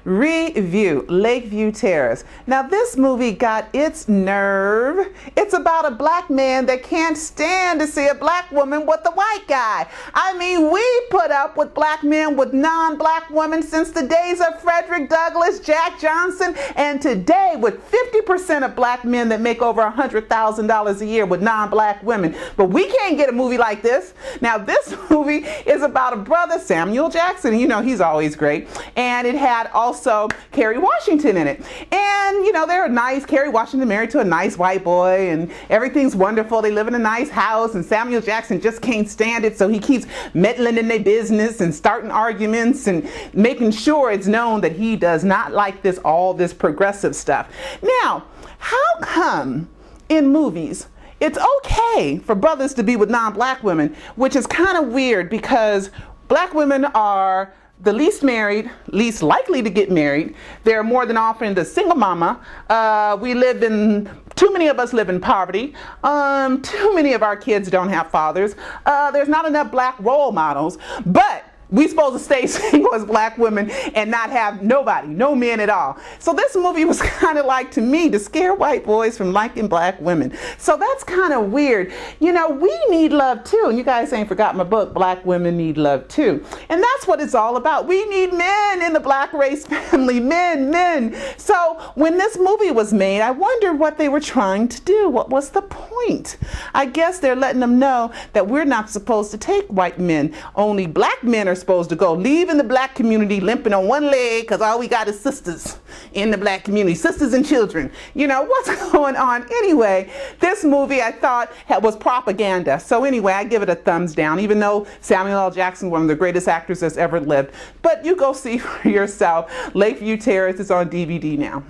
Review, Lakeview Terrace. Now this movie got its nerve. It's about a black man that can't stand to see a black woman with a white guy. I mean, we put up with black men with non-black women since the days of Frederick Douglass, Jack Johnson, and today with 50% of black men that make over $100,000 a year with non-black women. But we can't get a movie like this. Now this movie is about a brother, Samuel Jackson. You know, he's always great. And it had also Kerry Washington in it. And, you know, they're nice. Kerry Washington married to a nice white boy and everything's wonderful. They live in a nice house and Samuel Jackson just can't stand it. So he keeps meddling in their business and starting arguments and making sure it's known that he does not like all this progressive stuff. Now, how come in movies it's okay for brothers to be with non-black women, which is kind of weird because black women are the least married, least likely to get married. They're more than often the single mama. Too many of us live in poverty. Too many of our kids don't have fathers. There's not enough black role models, but we supposed to stay single as black women and not have nobody, no men at all. So this movie was kind of like, to me, to scare white boys from liking black women. So that's kind of weird. You know, we need love too. And you guys ain't forgot my book, Black Women Need Love Too. And that's what it's all about. We need men in the black race family, men. So when this movie was made, I wondered what they were trying to do. What was the point? I guess they're letting them know that we're not supposed to take white men. Only black men are supposed to go, leaving the black community limping on one leg because all we got is sisters in the black community, sisters and children. You know, what's going on? Anyway, this movie I thought was propaganda. So anyway, I give it a thumbs down, even though Samuel L. Jackson, one of the greatest actors that's ever lived. But you go see for yourself. Lakeview Terrace is on DVD now.